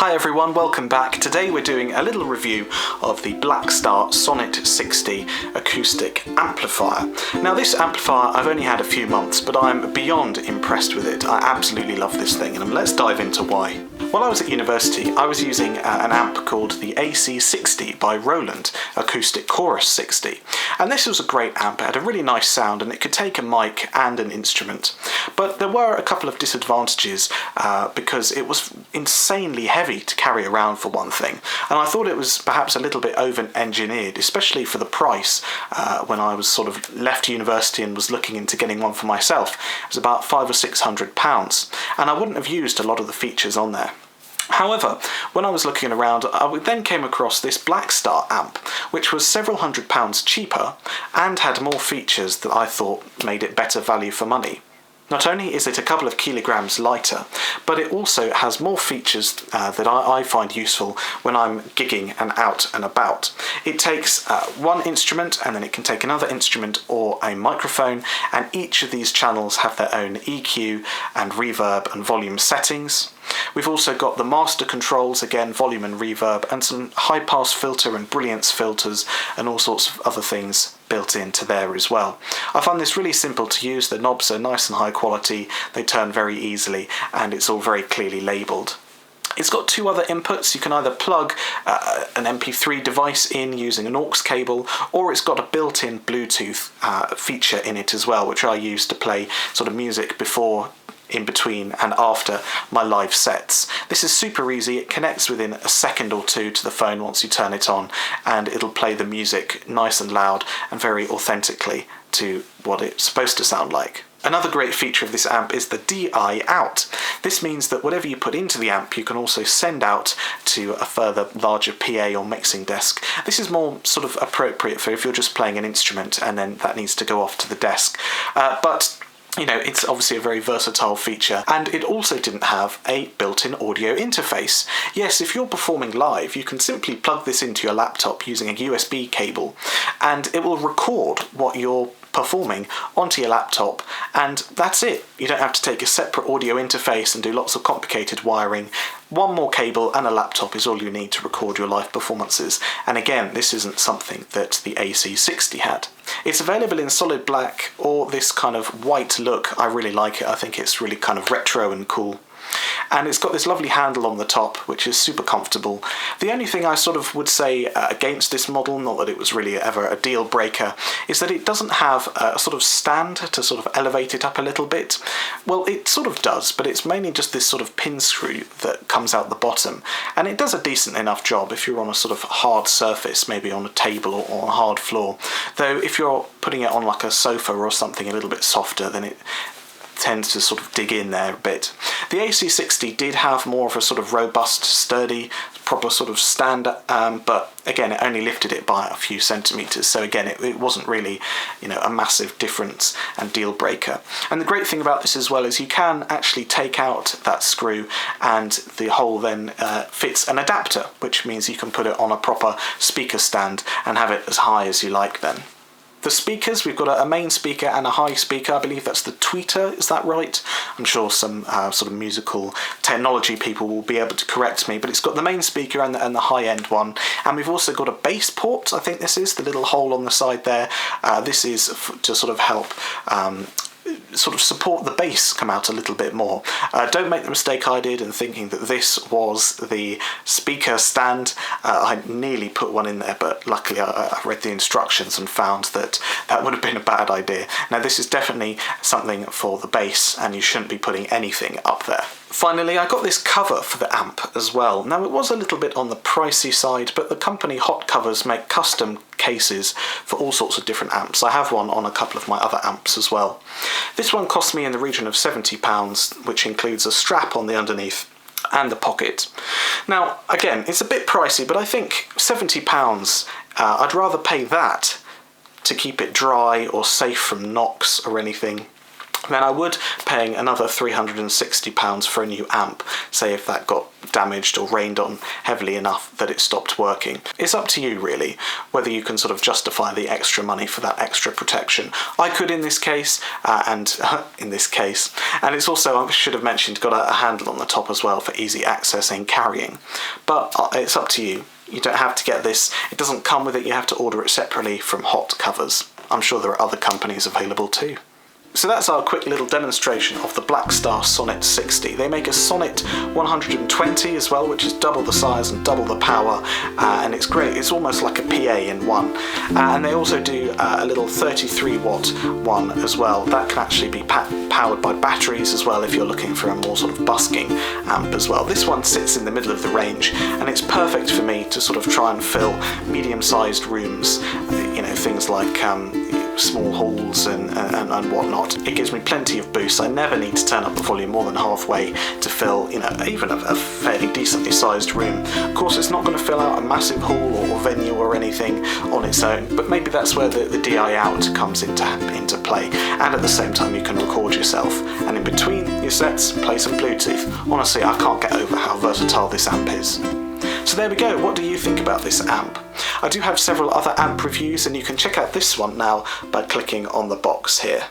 Hi everyone, welcome back. Today we're doing a little review of the Blackstar Sonnet 60 acoustic amplifier. Now this amplifier I've only had a few months, but I'm beyond impressed with it. I absolutely love this thing, and let's dive into why. While I was at university, I was using an amp called the AC60 by Roland, Acoustic Chorus 60. And this was a great amp. It had a really nice sound and it could take a mic and an instrument. But there were a couple of disadvantages because it was insanely heavy to carry around for one thing. And I thought it was perhaps a little bit over-engineered, especially for the price when I was sort of left university and was looking into getting one for myself. It was about £500 or £600. And I wouldn't have used a lot of the features on there. However, when I was looking around, I then came across this Blackstar amp, which was several £100 cheaper and had more features that I thought made it better value for money. Not only is it a couple of kilograms lighter, but it also has more features that I find useful when I'm gigging and out and about. It takes one instrument and then it can take another instrument or a microphone, and each of these channels have their own EQ and reverb and volume settings. We've also got the master controls, again volume and reverb, and some high pass filter and brilliance filters and all sorts of other things built into there as well. I find this really simple to use. The knobs are nice and high quality, they turn very easily, and it's all very clearly labelled. It's got two other inputs. You can either plug an MP3 device in using an aux cable, or it's got a built-in Bluetooth feature in it as well, which I use to play sort of music before, in between and after my live sets. This is super easy. It connects within a second or two to the phone once you turn it on, and it'll play the music nice and loud and very authentically to what it's supposed to sound like. Another great feature of this amp is the DI out. This means that whatever you put into the amp you can also send out to a further larger PA or mixing desk. This is more sort of appropriate for if you're just playing an instrument and then that needs to go off to the desk. But you know, it's obviously a very versatile feature, and it also didn't have a built-in audio interface. Yes, if you're performing live, you can simply plug this into your laptop using a USB cable, and it will record what you're performing onto your laptop, and that's it. You don't have to take a separate audio interface and do lots of complicated wiring. One more cable and a laptop is all you need to record your live performances, and again, this isn't something that the AC60 had. It's available in solid black or this kind of white look. I really like it. I think it's really kind of retro and cool. And it's got this lovely handle on the top, which is super comfortable. The only thing I sort of would say against this model, not that it was really ever a deal breaker, is that it doesn't have a sort of stand to sort of elevate it up a little bit. Well, it sort of does, but it's mainly just this sort of pin screw that comes out the bottom. And it does a decent enough job if you're on a sort of hard surface, maybe on a table or on a hard floor. Though if you're putting it on like a sofa or something a little bit softer, then it tends to sort of dig in there a bit. The AC60 did have more of a sort of robust, sturdy, proper sort of stand, but again, it only lifted it by a few centimetres, so again, it wasn't really, you know, a massive difference and deal breaker. And the great thing about this as well is you can actually take out that screw, and the hole then fits an adapter, which means you can put it on a proper speaker stand and have it as high as you like then. The speakers, we've got a main speaker and a high speaker. I believe that's the tweeter, is that right? I'm sure some sort of musical technology people will be able to correct me, but it's got the main speaker and the high-end one. And we've also got a bass port, I think this is, the little hole on the side there. This is to sort of help sort of support the bass come out a little bit more. Don't make the mistake I did in thinking that this was the speaker stand. I nearly put one in there, but luckily I read the instructions and found that that would have been a bad idea. Now this is definitely something for the bass, and you shouldn't be putting anything up there. Finally, I got this cover for the amp as well. Now it was a little bit on the pricey side, but the company Hot Covers make custom cases for all sorts of different amps. I have one on a couple of my other amps as well. This one cost me in the region of £70, which includes a strap on the underneath and the pocket. Now, again, it's a bit pricey, but I think £70, I'd rather pay that to keep it dry or safe from knocks or anything, then I would paying another £360 for a new amp, say if that got damaged or rained on heavily enough that it stopped working. It's up to you really, whether you can sort of justify the extra money for that extra protection. I could in this case, and it's also, I should have mentioned, got a handle on the top as well for easy access and carrying. But it's up to you. You don't have to get this. It doesn't come with it. You have to order it separately from Hot Covers. I'm sure there are other companies available too. So that's our quick little demonstration of the Blackstar Sonnet 60. They make a Sonnet 120 as well, which is double the size and double the power, and it's great. It's almost like a PA in one. And they also do a little 33 watt one as well. That can actually be powered by batteries as well if you're looking for a more sort of busking amp as well. This one sits in the middle of the range, and it's perfect for me to sort of try and fill medium-sized rooms, you know, things like small halls and whatnot. It gives me plenty of boost. I never need to turn up the volume more than halfway to fill, you know, even a fairly decently sized room. Of course, it's not going to fill out a massive hall or venue or anything on its own, but maybe that's where the DI out comes into play. And at the same time, you can record yourself, and in between your sets, play some Bluetooth. Honestly, I can't get over how versatile this amp is. So there we go. What do you think about this amp? I do have several other amp reviews, and you can check out this one now by clicking on the box here.